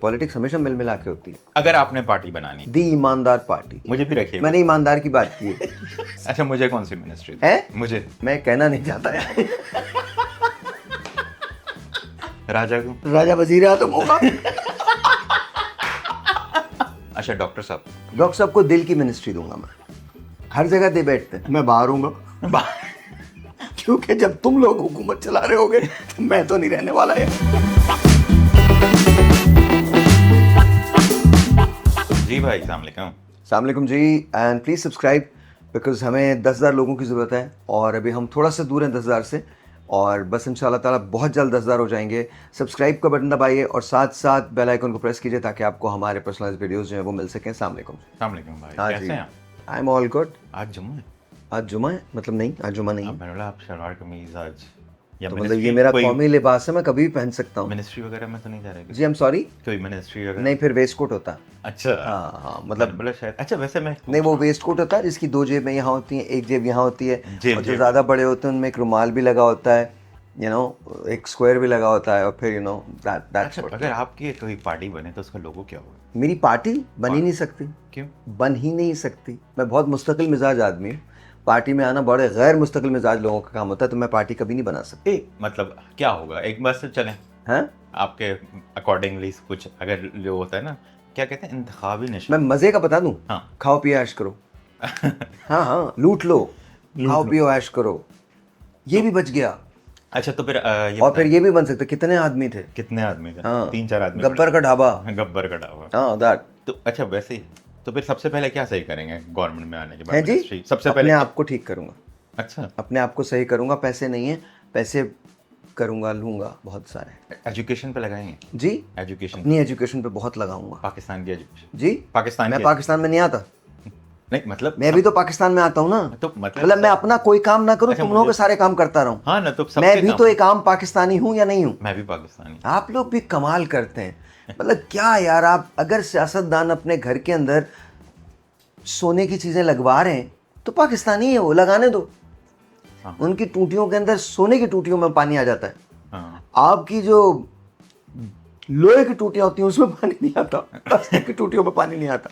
Politics हमेशा मिल मिला के होती है। अगर आपने पार्टी बनानी दी ईमानदार पार्टी। मुझे भी रखिए। मैंने ईमानदार की बात की है। अच्छा, मुझे कौन सी मिनिस्ट्री है? मुझे मैं कहना नहीं चाहता यार। राजा को। राजा वजीर आजम होगा। अच्छा, डॉक्टर साहब। डॉक्टर साहब को दिल की मिनिस्ट्री दूंगा मैं। हर जगह दे बैठते हैं, मैं बाहर हूँगा। क्योंकि जब तुम लोग हुकूमत चला रहे होगे तो मैं तो नहीं रहने वाला है। जी भाई, अस्सलाम वालेकुम। अस्सलाम वालेकुम जी, एंड प्लीज़ सब्सक्राइब बिकॉज हमें 10,000 लोगों की ज़रूरत है और अभी हम थोड़ा सा दूर हैं 10,000 से, और बस इंशाल्लाह ताला बहुत जल्द 10,000 हो जाएंगे। सब्सक्राइब का बटन दबाइए और साथ साथ बेल आइकन को प्रेस कीजिए ताकि आपको हमारे पर्सनलाइज्ड वीडियोस जो हैं वो मिल सकें। अस्सलाम वालेकुम। अस्सलाम वालेकुम भाई, हाँ कैसे जी, हैं आप? I am all good. आज जुम्मा है। आज जुमा है? मतलब नहीं, आज जुमा नहीं है। मैंने बोला आप शलवार कमीज आज या तो मतलब ये मेरा कौमी लिबास है, मैं कभी भी पहन सकता हूँ। मिनिस्ट्री वगैरह में तो नहीं जा रहे? जी आई एम सॉरी, कोई मिनिस्ट्री वगैरह नहीं फिर वेस्ट कोट होता। अच्छा। हाँ मतलब मतलब बोला शायद। अच्छा, वैसे मैं नहीं, वो वेस्ट कोट होता है जिसकी दो जेबें यहाँ होती हैं, एक जेब यहाँ होती है, जेब और जो जेब। ज़्यादा बड़े होते हैं उनमें एक रुमाल भी लगा होता है, एक स्क्वायर भी लगा होता है, और फिर दैट्स अच्छा, व्हाट। अगर आपकी कोई पार्टी बने तो उसका लोगो क्या होगा? मेरी पार्टी बन ही नहीं सकती, क्यों? बन ही नहीं सकती। मैं बहुत मुस्तकिल मिजाज आदमी हूँ। पार्टी में आना बड़े गैर मुस्तकिल मिजाज लोगों का काम होता है, तो मैं पार्टी कभी नहीं बना सकती। मतलब क्या होगा, एक बार से चलें हैं? आपके अकॉर्डिंगली कुछ, अगर जो होता है ना, क्या कहते हैं, इंतखाबी मैं नशा। मज़े का बता दूँ? हाँ। खाओ पियो ऐश करो। हाँ हाँ, लूट लो, खाओ पियो ऐश करो, ये भी बच गया। अच्छा, तो फिर ये और फिर बताएं, ये भी बन सकता, कितने आदमी थे? कितने आदमी थे? हाँ, 3-4 आदमी। गब्बर का ढाबा। गब्बर का ढाबा। हाँ दैट। तो अच्छा, वैसे ही तो फिर सबसे पहले क्या सही करेंगे गवर्नमेंट में आने के बाद? है जी, मिनिस्ट्री सबसे अपने पहले। आप को ठीक करूंगा, अच्छा, अपने आप को सही करूंगा। पैसे नहीं है, पैसे करूंगा, लूंगा बहुत सारे। एजुकेशन पे लगाएंगे? जी, एजुकेशन, अपनी एजुकेशन पे बहुत लगाऊंगा। पाकिस्तान की एजुकेशन। जी, पाकिस्तान मैं की पाकिस्तान में नहीं आता। नहीं, मतलब मैं भी तो पाकिस्तान में आता हूँ ना। तो मतलब मैं अपना कोई काम ना करूँ, अच्छा, तुम लोगों के मुझे- सारे काम करता रहूँ। हाँ ना, तो सबके मैं भी काम- तो एक आम पाकिस्तानी हूँ या नहीं हूँ? मैं भी पाकिस्तानी। आप लोग भी कमाल करते हैं। मतलब क्या यार, आप अगर सियासतदान अपने घर के अंदर सोने की चीजें लगवा रहे हैं तो पाकिस्तानी है वो, लगाने दो। हाँ। उनकी टूटियों के अंदर सोने की टूटियों में पानी आ जाता है। हाँ। आपकी जो लोहे की टूटियां होती हैं उसमें पानी नहीं आता, प्लास्टिक की टूटियों में पानी नहीं आता।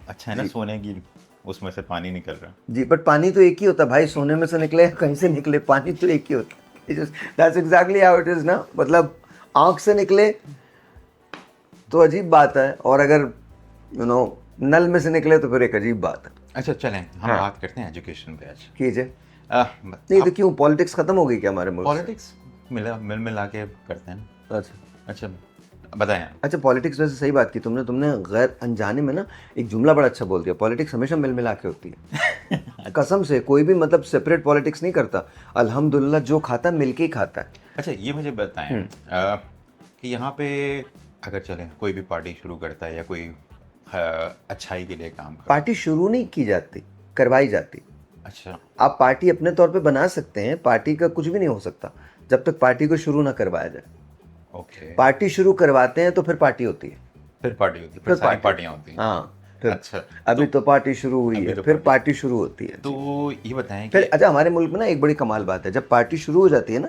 अच्छा है ना, सोने की उसमें से पानी निकल रहा है। जी, बट पानी तो एक ही होता है भाई, सोने में से निकले कहीं से निकले, पानी तो एक ही होता है। That's exactly how it is ना। मतलब आंख से निकले तो अजीब बात है, और अगर नल में से निकले तो फिर एक अजीब बात है। अच्छा, चलें हम हाँ। बात करते हैं एजुकेशन पे आज। कीजिए। नहीं तो क्यों, पॉलिटिक्स खत्म हो गई क्या हमारे मुल्क से? पॉलिटिक्स मिल मिला के करते हैं ना। अच्छा अच्छा, बताएं आप। अच्छा, पॉलिटिक्स वैसे सही बात की तुमने गैर अनजाने में ना एक जुमला बड़ा अच्छा बोल दिया। पॉलिटिक्स हमेशा मिल मिला के होती है। कसम से कोई भी मतलब सेपरेट पॉलिटिक्स नहीं करता। अल्हम्दुलिल्लाह जो खाता है मिल के ही खाता है। अच्छा, ये मुझे बताएं कि यहाँ पे अगर चलें कोई भी पार्टी शुरू करता है या कोई अच्छाई के लिए काम करता पार्टी शुरू नहीं की जाती, करवाई जाती। है। अच्छा, आप पार्टी अपने तौर पे बना सकते हैं, पार्टी का कुछ भी नहीं हो सकता जब तक पार्टी को शुरू ना करवाया जाए। ओके। पार्टी शुरू करवाते हैं तो फिर पार्टी होती है। फिर पार्टी होती है, फिर सारी पार्टियाँ होती हैं। हाँ, फिर अच्छा, अभी तो पार्टी शुरू हुई अभी है, तो फिर पार्टी शुरू होती है। तो ये बताएं फिर कि अच्छा, हमारे मुल्क में ना एक बड़ी कमाल बात है, जब पार्टी शुरू हो जाती है ना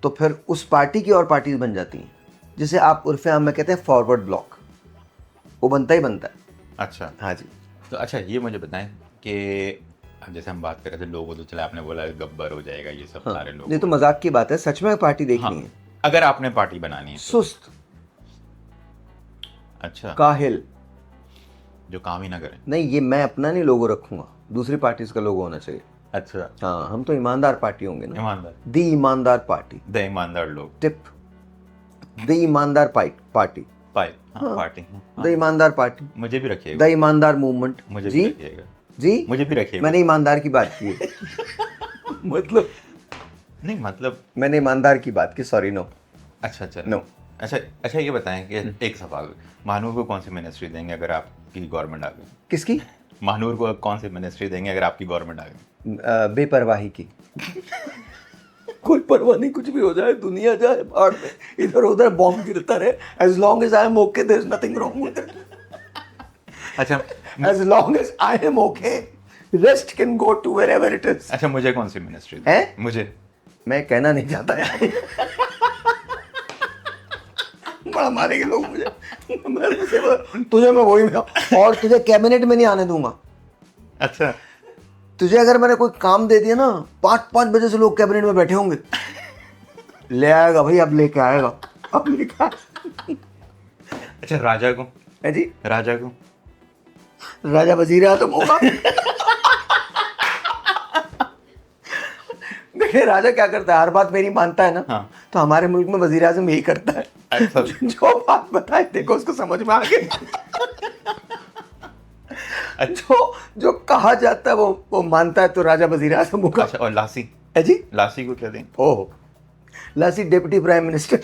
तो फिर उस पार्टी की और पार्टीज बन जाती हैं, जिसे आप उर्फ आम में कहते हैं फॉरवर्ड ब्लॉक। वो बनता ही बनता है। अच्छा, हाँ जी। तो अच्छा ये मुझे बताएं कि अब जैसे हम बात कर रहे थे लोगों, तो चला आपने बोला गब्बर हो जाएगा ये सब सारे लोग। ये तो मजाक की बात है, सच में पार्टी देखनी हाँ, है। अगर आपने पार्टी बनानी है तो। सुस्त, अच्छा, काहिल जो काम ही ना करें। नहीं, ये मैं अपना नहीं लोगो रखूंगा, दूसरी पार्टीज का लोगो होना चाहिए। अच्छा, हाँ, हम तो ईमानदार पार्टी होंगे ना। ईमानदार, दी ईमानदार पार्टी। द ईमानदार लोग। टिप, द ईमानदार पार्टी। पाइप, हाँ, हाँ। पार्टी। द ईमानदार पार्टी, मुझे भी रखिएगा। द ईमानदार मूवमेंट। मुझे जी भी रखिएगा। जी, मुझे भी रखिएगा। मैंने ईमानदार की बात की है। मतलब नहीं, मतलब मैंने ईमानदार की बात की, सॉरी नो। अच्छा अच्छा नो। अच्छा अच्छा, ये बताएं कि एक सवाल, महानूर को कौन सी मिनिस्ट्री देंगे अगर आपकी गवर्नमेंट आ गई? किसकी? महानूर को कौन सी मिनिस्ट्री देंगे अगर आपकी गवर्नमेंट आ गई? बेपरवाही की। कोई परवाह नहीं, कुछ भी हो जाए, दुनिया जाए बाहर में, इधर उधर बॉम्ब गिरता रहे, as long as I am okay there is nothing wrong with it. अच्छा as long as I am okay, rest can go to wherever it is. अच्छा, मुझे कौन सी मिनिस्ट्री है? मुझे मैं कहना नहीं चाहता यार। बड़ा मारेंगे लोग मुझे। तुझे मैं वही में, और तुझे कैबिनेट में नहीं आने दूंगा। अच्छा, तुझे अगर मैंने कोई काम दे दिया ना, 5 बजे से लोग कैबिनेट में बैठे होंगे। ले आएगा भाई, अब लेके आएगा, अब लेके आएगा। अच्छा राजा को है जी, राजा को राजा वजीर आजम होगा। देखिए राजा क्या करता है, हर बात मेरी मानता है ना। हाँ। तो हमारे मुल्क में वजीर आजम यही करता है। अच्छा, जो बात बताए देखो उसको समझ में आ गई। जो कहा जाता है वो मानता है, तो राजा वजीर आजम होगा। अच्छा, और लासी है जी, लासी को क्या दें? ओह, लासी डिप्टी प्राइम मिनिस्टर।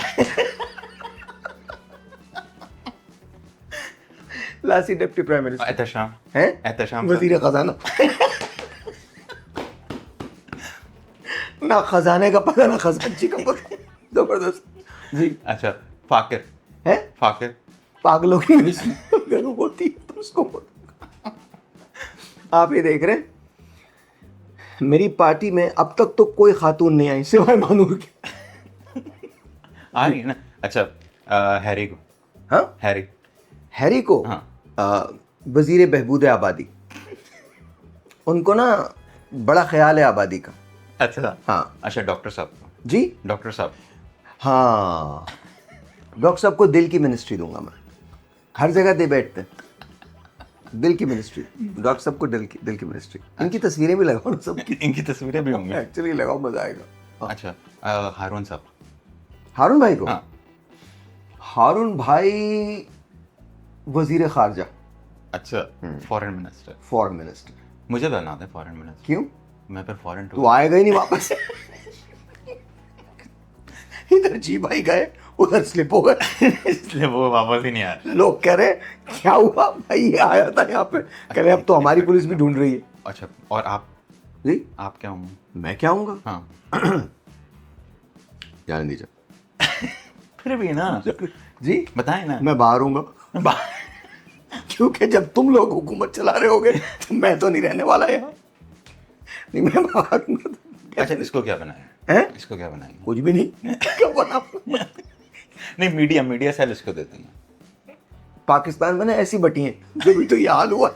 लासी डिप्टी प्राइम मिनिस्टर एहतशाम है, एहतशाम वजीर खजाना। ना खजाने का पता ना खजांची का पता। जबरदस्त जी। अच्छा, फाकिर है, फाकिर पागलों की अगर होती है तो उसको बोल। आप ये देख रहे हैं, मेरी पार्टी में अब तक तो कोई खातून नहीं आई सिवाय मानूर के। आ रही है ना। अच्छा, हैरी को हाँ, हैरी हैरी को हाँ। वजीर बहबूद आबादी, उनको ना बड़ा ख्याल है आबादी का। अच्छा हाँ अच्छा, डॉक्टर साहब को जी, डॉक्टर साहब हाँ, डॉक्टर साहब को दिल की मिनिस्ट्री दूंगा मैं। हर जगह दे बैठते हैं, दिल की मिनिस्ट्री। डॉक्टर साहब को दिल की मिनिस्ट्री। इनकी तस्वीरें भी लगाओ ना सबकी, इनकी तस्वीरें भी होंगी। एक्चुअली लगाओ, मजा आएगा। अच्छा, हारून साहब हारून भाई को, हाँ। हारून भाई वजीर खारजा, अच्छा, फॉरेन मिनिस्टर फॉरेन मिनिस्टर। मुझे बना दे फॉरेन मिनिस्टर। क्यों? मैं फिर फॉरेन तू आएगा ही नहीं वापस। इधर जी भाई गए, उधर स्लिप हो गए। इसलिए वो वापस ही नहीं आया। लोग कह रहे क्या हुआ भाई, ये आया था यहाँ पे, कह रहे अब तो हमारी पुलिस भी ढूंढ रही है। अच्छा, और आप जी, आप क्या होंगे? मैं क्या हूँगा? हाँ, जाने दीजिए। फिर भी ना जी, बताएं ना। मैं बाहर हूँगा, क्योंकि जब तुम लोग हुकूमत चला रहे होगे तो मैं तो नहीं रहने वाला यहाँ। नहीं, मैं बाहर हूँगा। अच्छा, इसको क्या बनाए? हैं? इसको क्या बनाएंगे? कुछ भी नहीं। क्या बनाऊँ? नहीं, मीडिया सेल इसको देते हैं। पाकिस्तान में ना ऐसी बटी हैं, जो भी तो ये हाल हुआ।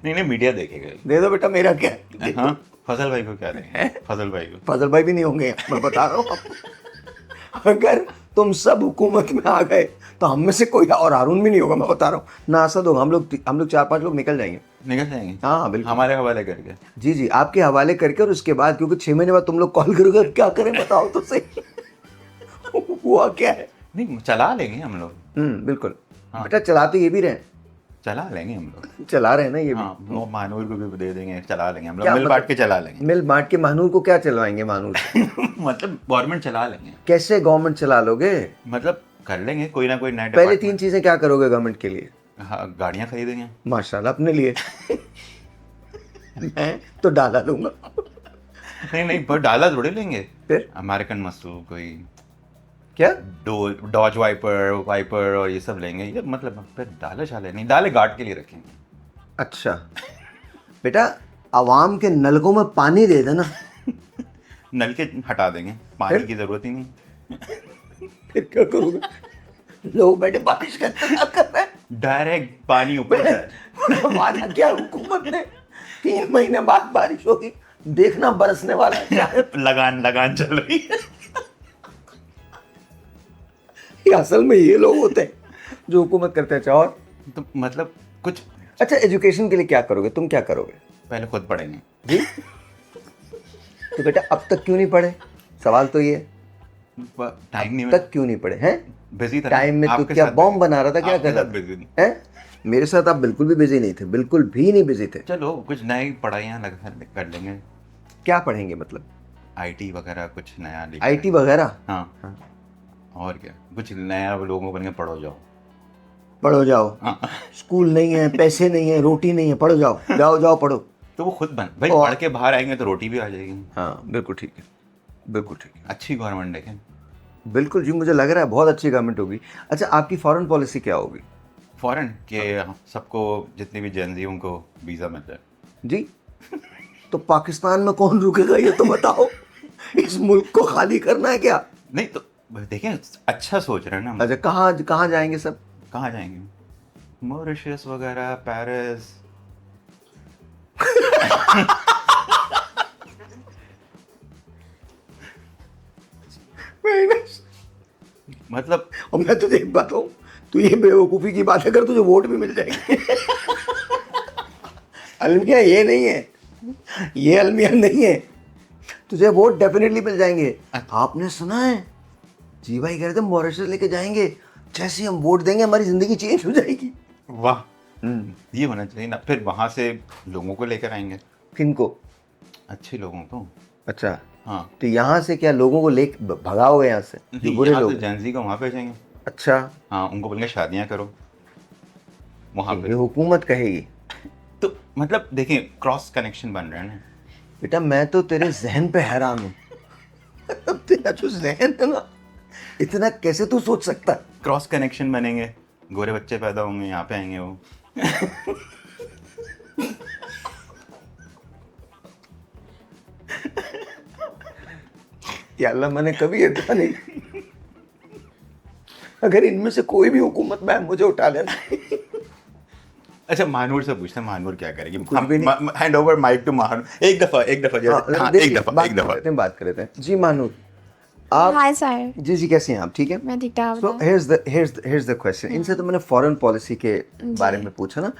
नहीं, मीडिया देखेगा। दे दो बेटा, मेरा क्या है। हाँ, फजल भाई को क्या देंगे? फजल भाई को। फजल भाई भी नहीं होंगे, मैं बता रहा हूँ आपको। अगर तुम सब हुकूमत में आ गए तो हम में से कोई, और हारून भी नहीं होगा, मैं बता रहा हूँ ना। असद होगा, हम लोग 4-5 लोग निकल जाएंगे। निकल जाएंगे? हाँ बिल्कुल, हमारे हवाले करके। जी जी, आपके हवाले करके। और उसके बाद, क्योंकि 6 महीने बाद तुम लोग कॉल करोगे, क्या करें बताओ तो सही। हुआ क्या है? नहीं, चला लेंगे हम लोग। बिल्कुल बेटा, चलाते ये भी रहे, चला लेंगे हम लोग। चला रहे हैं ना ये भी। हाँ, वो मानूर को भी दे देंगे, चला लेंगे हम लोग। क्या मिल मतलब? बांट के चला लेंगे। मिल बांट के महानूर को क्या चलवाएंगे? महानूर मतलब गवर्नमेंट चला लेंगे। कैसे गवर्नमेंट चला लोगे? मतलब कर लेंगे कोई ना कोई नया पहले 3 डिपार्टमेंट। चीजें क्या करोगे गवर्नमेंट के लिए? हाँ, गाड़ियाँ खरीदेंगे। माशाल्लाह, अपने लिए। मैं तो डाला लूंगा। नहीं, पर डाला थोड़े लेंगे। फिर अमेरिकन मसू कोई क्या? डॉज वाइपर और ये सब लेंगे। ये मतलब फिर डाले शाले नहीं, डाले गार्ड के लिए रखेंगे। अच्छा बेटा, आवाम के नलकों में पानी दे देना। नल के हटा देंगे, पानी की जरूरत ही नहीं। फिर क्या करोगे? लोग बैठे बारिश का इंतजार कर रहे हैं। डायरेक्ट पानी ऊपर जाए। वादा क्या हुकूमत ने, 3 महीने बाद बारिश होगी, देखना बरसने वाला है क्या है। लगान चल रही है। ये असल में ये लोग होते हैं जो हुकूमत करते हैं। और तो मतलब कुछ अच्छा, एजुकेशन के लिए क्या करोगे? तुम क्या करोगे? पहले खुद पढ़ेंगे जी। तो बेटा अब तक क्यों नहीं पढ़े? सवाल तो ये है, टाइम नहीं तक क्यों नहीं पढ़े हैं? बिजी था टाइम में तो आपके क्या साथ बॉम्ब बना रहा था, क्या आपके कर रहा साथ busy नहीं। था? हैं? मेरे साथ आप बिल्कुल भी बिजी नहीं थे, बिल्कुल भी नहीं बिजी थे। चलो कुछ नई पढ़ाइयाँ कर लेंगे। क्या पढ़ेंगे मतलब? आईटी वगैरह कुछ नया लिख आईटी वगैरह? हाँ, और क्या, कुछ नया लोगों बन के पढ़ो जाओ। पढ़ो जाओ। हाँ। स्कूल नहीं है, पैसे नहीं है, रोटी नहीं है, पढ़ो जाओ, जाओ पढ़ो। तो वो खुद बन भाई, और- पढ़ के बाहर आएंगे तो रोटी भी आ जाएगी। हाँ बिल्कुल ठीक है, बिल्कुल ठीक है, अच्छी गवर्नमेंट देखें। बिल्कुल जी, मुझे लग रहा है बहुत अच्छी गवर्नमेंट होगी। अच्छा, आपकी फॉरेन पॉलिसी क्या होगी? फॉरेन के सबको, जितने भी जेनजियों को वीज़ा मिल जाए। जी, तो पाकिस्तान में कौन रुकेगा ये तो बताओ। इस मुल्क को खाली करना है क्या? नहीं तो देखें अच्छा सोच रहे हैं ना हम। अच्छा, कहाँ कहाँ जाएंगे सब? कहाँ जाएंगे? मॉरिशस वगैरह, पेरिस। मतलब और मैं तुझे एक बात कहूँ, तू ये बेवकूफ़ी की बातें कर, तुझे वोट भी मिल जाएंगे। अलमिया ये नहीं है, ये अलमिया नहीं है, तुझे वोट डेफिनेटली मिल जाएंगे। आपने सुना है जी भाई कह रहे थे मॉरिशस लेके जाएंगे, जैसे ही हम वोट देंगे हमारी जिंदगी चेंज हो जाएगी। वाह, ये होना चाहिए ना। फिर वहां से लोगों को लेकर आएंगे, किनको? अच्छे लोगों को। अच्छा, हाँ, तो यहाँ से क्या लोगों को ले भगाओगे यहाँ से जो बुरे यहाँ लोग से हैं? जेंजी को वहां पे जाएंगे। अच्छा, हाँ, उनको बोलेंगे शादियां करो वहां ये पे। हुकूमत कहेगी? तो मतलब देखें, क्रॉस कनेक्शन बन रहे हैं ना। बेटा मैं तो तेरे जहन पे हैरान हूँ। अब तेरा जो जहन है ना, इतना कैसे तू सोच सकता है? क्रॉस कनेक्शन बनेंगे, गोरे बच्चे पैदा होंगे, यहाँ पे आएंगे वो। या अल्लाह, मैंने कभी इतना नहीं। अगर इनमें से कोई भी हुकूमत में है, मुझे उठा लेना। अच्छा, महानूर से पूछते हैं महानूर क्या करेगी। कुछ भी नहीं। Hand over mic to Mahnoor. एक दफा जैसे, हाँ, देखिए, बात कर लेते हैं जी। मानूर, आप हाय सर। जी जी कैसे हैं आप? ठीक है। मैं ठीक ठाक सो हूँ। here's the question। इनसे तो मैंने फॉरेन पॉलिसी के बारे में पूछा ना।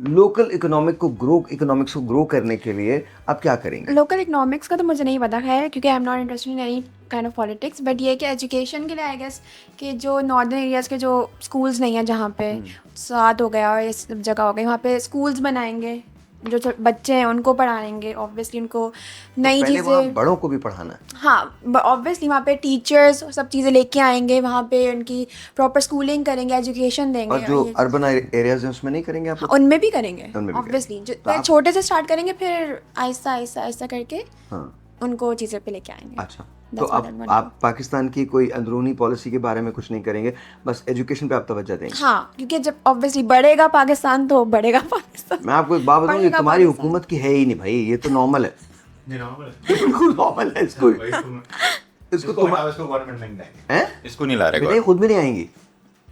लोकल इकोनॉमिक्स को ग्रो करने के लिए आप क्या करेंगे? लोकल इकोनॉमिक्स का तो मुझे नहीं पता है, क्योंकि आई am not interested in any kind of politics, but ये कि एजुकेशन के लिए आई गेस कि जो नॉर्दर्न एरियाज़ के जो स्कूल्स नहीं हैं, जहाँ पे साथ हो गया और ये सब जगह हो गई, वहाँ पे स्कूल्स बनाएंगे, जो बच्चे हैं उनको पढ़ाएंगे, ऑब्वियसली उनको नई पहले वहाँ चीज़ें। बड़ों को भी पढ़ाना है। हाँ, ऑब्वियसली वहाँ पे टीचर्स सब चीज़ें लेके आएंगे, वहाँ पे उनकी प्रॉपर स्कूलिंग करेंगे, एजुकेशन देंगे। और जो ये अर्बन एरियाज हैं उसमें नहीं करेंगे आप लोग? उनमें भी करेंगे, उनमें भी ऑब्वियसली। करेंगे। जो तो आप- छोटे से स्टार्ट करेंगे, फिर आहिस्ता आहिस्ता आहिस्ता करके हाँ, उनको चीज़ें पे लेके आएंगे। अच्छा। That's तो what I want to आप पाकिस्तान की कोई अंदरूनी पॉलिसी के बारे में कुछ नहीं करेंगे, बस एजुकेशन पे आप तवज्जो देंगे? हाँ, क्योंकि जब ऑब्वियसली बढ़ेगा पाकिस्तान तो बढ़ेगा पाकिस्तान। मैं आपको एक बात बताऊं, ये बढ़ेगा तुम्हारी पाकिस्तान। हुकूमत की है ही नहीं भाई, ये तो नॉर्मल है, बिल्कुल नॉर्मल है। इसको गवर्नमेंट हैं? इसको नहीं ला रहे बेटा ये खुद भी नहीं आएंगी,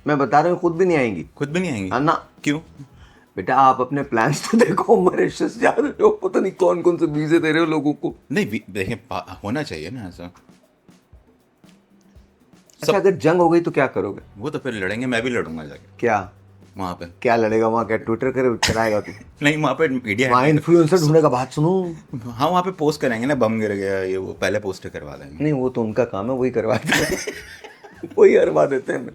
मैं बता रहा हूँ, खुद भी नहीं आएंगी। खुद भी नहीं आएंगी। हाँ ना। क्यों? बेटा आप अपने प्लान्स तो देखो, मॉरिशस जा रहे हो, पता नहीं कौन कौन से वीजे दे रहे हो लोगों को। नहीं, देखें होना चाहिए ना ऐसा। अच्छा, अगर जंग हो गई तो क्या करोगे? वो तो फिर लड़ेंगे, मैं भी लड़ूंगा जाके क्या वहाँ पे। क्या लड़ेगा वहाँ? क्या ट्विटर कराएगा तू? नहीं, वहाँ पे मीडिया वहाँ इन्फ्लुएंसर ढूंढेगा। बात सुनो, हाँ, वहाँ पे पोस्ट करेंगे ना, बम गिर गया ये वो, पहले पोस्ट करवा देंगे। नहीं वो तो उनका काम है, वही करवाते हैं। वही हरवा देते हैं।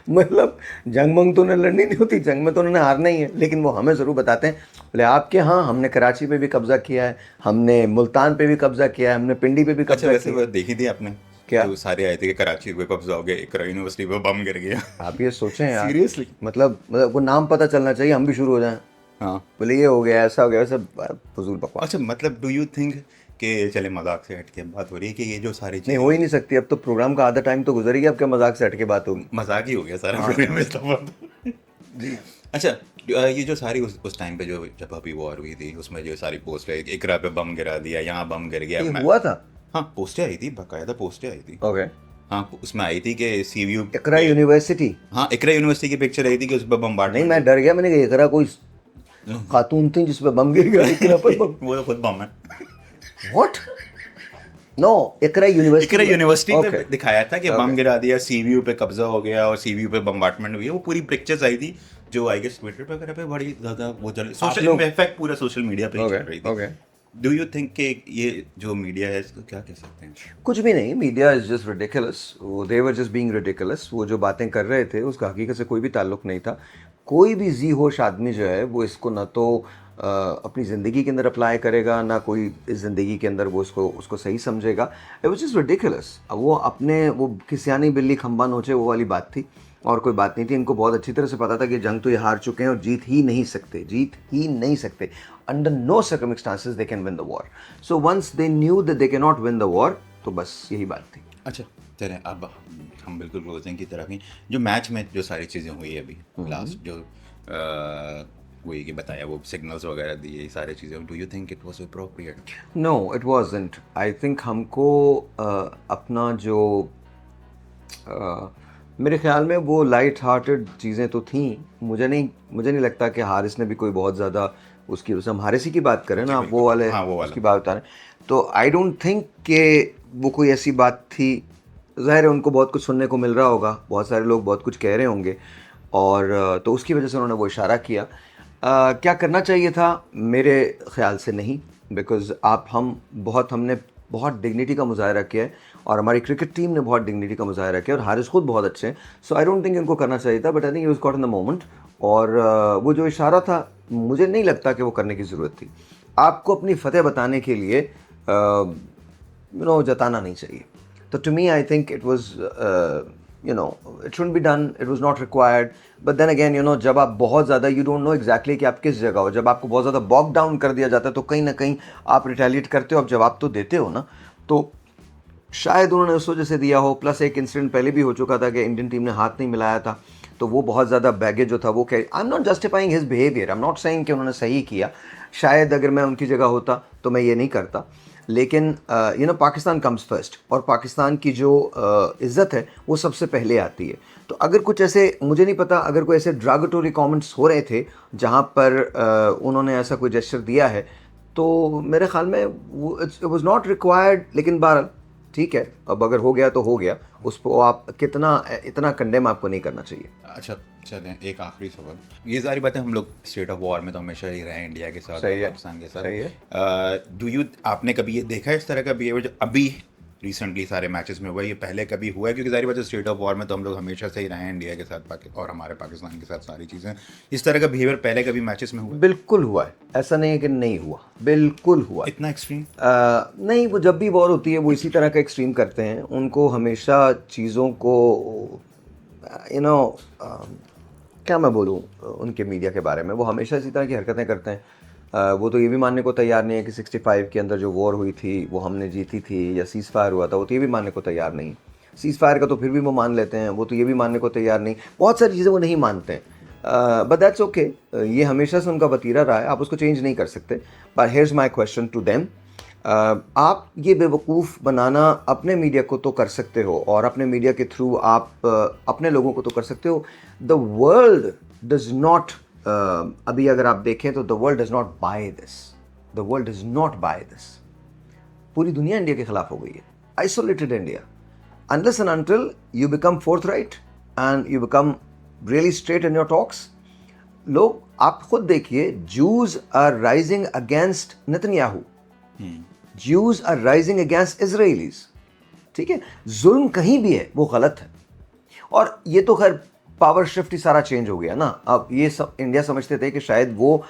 मतलब जंग मंग तो उन्हें लड़नी नहीं होती, जंग में तो उन्होंने हारना ही है, लेकिन वो हमें ज़रूर बताते हैं, बोले आपके हाँ हमने कराची पे भी कब्जा किया है, हमने मुल्तान पे भी कब्जा किया है, हमने पिंडी पे भी अच्छा, कब्जा वैसे किया वो है। देखी थी आपने क्या? जो सारे आए थे कि कराची पे कब्जा हो गया, इकरा यूनिवर्सिटी पे बम गिर गया। आप ये सोचें यार, Seriously? मतलब वो नाम पता चलना चाहिए, हम भी शुरू हो जाएं, हाँ। बोले ये हो गया, ऐसा हो गया, सब फजूल बकवास। अच्छा, मतलब डू यू थिंक कि चले मजाक से हट के बात हो रही है कि ये जो सारी नहीं चीज़ें, हो ही नहीं सकती, अब तो प्रोग्राम का आधा टाइम तो गुजर गया, अब क्या मजाक से हटके बात होगी? मजाक ही हो गया सारा प्रोग्राम इस दफा। जी। अच्छा, ये जो सारी उस टाइम पे जो जब अभी वॉर हुई थी, उसमें जो सारी पोस्ट है, इकरा पे बम गिरा दिया, यहाँ बम गिर गया। ये हुआ था? हाँ, पोस्टें आई थी, बाकायदा पोस्टें आई थी। ओके। हाँ, उसमें आई थी कि सीवीयू इकरा यूनिवर्सिटी? हाँ, इकरा यूनिवर्सिटी की पिक्चर आई थी कि उस पर बम्बार्ड। नहीं मैं डर गया, मैंने कहा इकरा कोई खातून थी जिस पे बम गिर गया, इकरा पर बम। वो तो खुद बम है। What? No, Iqra university. Iqra university Okay. में दिखाया था कि Okay. बम गिरा दिया, सीवीयू पे कब्जा हो गया और सीवीयू पे बम्बार्टमेंट हुई है। वो पूरी पिक्चर्स आई थी जो आई गेस ट्विटर पे वगैरह पे बड़ी ज्यादा वो चल, सोशल लोग- इफेक्ट पूरा सोशल मीडिया पे ही Okay, चल रही थी। okay. डू यू थिंक कि ये जो मीडिया है इसको क्या कह सकते हैं? कुछ भी नहीं, मीडिया इज जस्ट रिडिकुलस, वो दे वर जस्ट बीइंग रिडिकुलस। वो जो बातें कर रहे थे उसका हकीकत से कोई भी ताल्लुक नहीं था। कोई भी जी होश आदमी जो है वो इसको ना तो अपनी ज़िंदगी के अंदर अप्लाई करेगा, ना कोई इस ज़िंदगी के अंदर वो उसको सही समझेगा। It was just ridiculous. अब वो अपने वो किसियानी बिल्ली खंबा नोचे वो वाली बात थी, और कोई बात नहीं थी। इनको बहुत अच्छी तरह से पता था कि जंग तो ये हार चुके हैं और जीत ही नहीं सकते। Under no circumstances they can win the war. So once they knew that they can not win the war, तो बस यही बात थी। अच्छा, चलें अब हम बिल्कुल क्लोजिंग की तरफ ही। जो मैच में जो सारी चीज़ें हुई अभी लास्ट जो वही कि बताया, वो सिग्नल्स वगैरह दिए, सारी चीज़ें, do you think it was appropriate? No it wasn't. I think हमको अपना जो मेरे ख्याल में वो लाइट हार्टेड चीज़ें तो थीं। मुझे नहीं लगता कि हारिस ने भी कोई बहुत ज़्यादा उसकी वजह से, हम हारिस ही की बात करें ना, आप वो वाले हाँ, वो वाला। उसकी बात बता रहे हैं, तो आई डोंट थिंक कि वो कोई ऐसी बात थी। ज़ाहिर है उनको बहुत कुछ सुनने को मिल रहा होगा, बहुत सारे लोग बहुत कुछ कह रहे होंगे, और तो उसकी वजह से उन्होंने वो इशारा किया। क्या करना चाहिए था? मेरे ख्याल से नहीं, बिकॉज़ हमने बहुत डिग्निटी का मुजाहरा किया है, और हमारी क्रिकेट टीम ने बहुत डिग्निटी का मुजाहरा किया, और हारिस खुद बहुत अच्छे हैं। सो आई डोंट थिंक इनको करना चाहिए था, but I think he was caught in the moment. और वो जो इशारा था, मुझे नहीं लगता कि वो करने की ज़रूरत थी। आपको अपनी फतेह बताने के लिए जताना नहीं चाहिए। तो to me I think it was it shouldn't be done, it was not required. But then again, जब आप बहुत ज़्यादा you don't know exactly कि आप किस जगह हो, जब आपको बहुत ज़्यादा बॉग डाउन कर दिया जाता है, तो कहीं ना कहीं आप रिटेलिएट करते हो, आप जवाब तो देते हो ना। तो शायद उन्होंने उस वजह से दिया हो, प्लस एक इंसिडेंट पहले भी हो चुका था कि इंडियन टीम ने हाथ नहीं मिलाया था, तो वो बहुत ज़्यादा बैगेज जो था वो आई am not justifying his behaviour, I am not saying कि उन्होंने सही किया। शायद अगर मैं उनकी जगह होता तो मैं ये नहीं करता, लेकिन पाकिस्तान कम्स फर्स्ट, और पाकिस्तान की जो इज़्ज़त है वो सबसे पहले आती है। तो अगर कुछ ऐसे, मुझे नहीं पता, अगर कोई ऐसे ड्रागटोरी कमेंट्स हो रहे थे जहाँ पर उन्होंने ऐसा कोई जेस्चर दिया है, तो मेरे ख्याल में इट वाज नॉट रिक्वायर्ड। लेकिन बहरहाल ठीक है, अब अगर हो गया तो हो गया, उसको आप इतना कंडेम आपको नहीं करना चाहिए। अच्छा चलें, एक आखिरी सवाल। ये सारी बातें, हम लोग स्टेट ऑफ वॉर में तो हमेशा ही रहे इंडिया के साथ, सही है, पाकिस्तान के साथ। सही है। आपने कभी ये देखा है इस तरह का बिहेवियर जो अभी रिसेंटली सारे मैचेस में हुआ है? ये पहले कभी हुआ है? क्योंकि सारी बात स्टेट ऑफ वॉर में तो हम लोग हमेशा से ही रहे हैं इंडिया के साथ और हमारे पाकिस्तान के साथ सारी चीज़ें। इस तरह का बिहेवियर पहले कभी मैचेस में हुआ है? बिल्कुल हुआ है, ऐसा नहीं है कि नहीं हुआ, बिल्कुल हुआ है। इतना एक्सट्रीम? नहीं, वो जब भी वॉर होती है वो इसी तरह का एक्सट्रीम करते हैं। उनको हमेशा चीज़ों को क्या मैं बोलूँ उनके मीडिया के बारे में, वो हमेशा इसी तरह की हरकतें करते हैं। वो तो ये भी मानने को तैयार नहीं है कि 65 के अंदर जो वॉर हुई थी वो हमने जीती थी, या सीज़ फायर हुआ था, वो तो ये भी मानने को तैयार नहीं। सीज़ फायर का तो फिर भी वो मान लेते हैं, वो तो ये भी मानने को तैयार नहीं। बहुत सारी चीज़ें वो नहीं मानते हैं, बट दैट्स ओके। ये हमेशा से उनका वतीरा रहा है, आप उसको चेंज नहीं कर सकते। But here's my question to them, आप ये बेवकूफ़ बनाना अपने मीडिया को तो कर सकते हो, और अपने मीडिया के थ्रू आप अपने लोगों को तो कर सकते हो। द वर्ल्ड डज नॉट, अभी अगर आप देखें तो the world does not buy this, the world does not buy this. पूरी दुनिया इंडिया के खिलाफ हो गई है, isolated India. Unless and until you become forthright and you become really straight in your talks, लोग, आप खुद देखिए, Jews are rising against Netanyahu, Jews are rising against Israelis। ठीक है, जुल्म कहीं भी है वो गलत है। और ये तो खैर पावर शिफ्ट ही सारा चेंज हो गया ना। अब ये सब इंडिया समझते थे कि शायद वो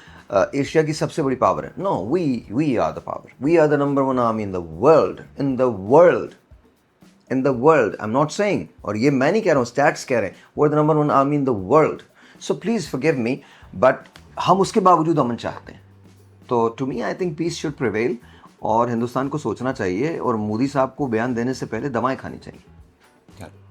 एशिया की सबसे बड़ी पावर है। No, we are the power, we are the number 1 army in the world, in the world, in the world. I am not saying, और ये मैं नहीं कह रहा हूँ, स्टैट्स कह रहे हैं, वो the number 1 army in the world. So please forgive me, but हम उसके बावजूद अमन चाहते हैं। तो to me I think peace should prevail, और हिंदुस्तान को सोचना चाहिए, और मोदी साहब को बयान देने से पहले दवाएं खानी चाहिए।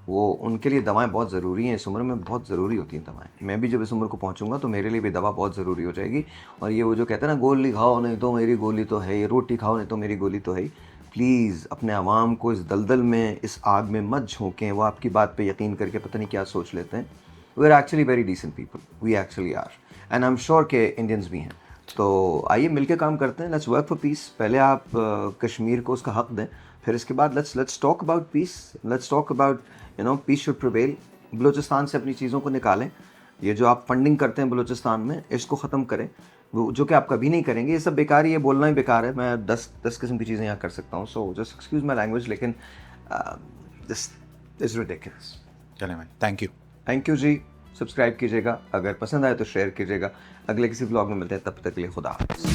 वो उनके लिए दवाएं बहुत ज़रूरी हैं, इस उम्र में बहुत ज़रूरी होती हैं दवाएं। मैं भी जब इस उम्र को पहुंचूंगा तो मेरे लिए भी दवा बहुत ज़रूरी हो जाएगी। और ये वो जो कहते हैं ना, गोली खाओ नहीं तो मेरी गोली तो है, ये रोटी खाओ नहीं तो मेरी गोली तो है। प्लीज़ अपने आवाम को इस दलदल में, इस आग में मत झोंकें। वो आपकी बात पे यकीन करके पता नहीं क्या सोच लेते हैं। We are actually very decent people, we actually are, and I am sure के इंडियंस भी हैं। तो आइए मिलके काम करते हैं, लेट्स वर्क फॉर पीस। पहले आप कश्मीर को उसका हक दें, फिर इसके बाद let's talk about piece, let's talk about piece should prevail. Balochistan से अपनी चीज़ों को निकालें। ये जो आप फंडिंग करते हैं बलूचिस्तान में, इसको ख़त्म करें, वो जो कि आप कभी नहीं करेंगे। ये सब बेकार ही है, बोलना ही बेकार है। मैं 10 किस्म की चीज़ें यहाँ कर सकता हूँ, so just excuse my language, लेकिन दिस इज़ रिडिकुलस। चलें भाई, थैंक यू। थैंक यू जी। सब्सक्राइब कीजिएगा, अगर पसंद आए तो शेयर कीजिएगा। अगले किसी ब्लॉग में मिलते हैं, तब तक के लिए खुदा हाफ़िज़।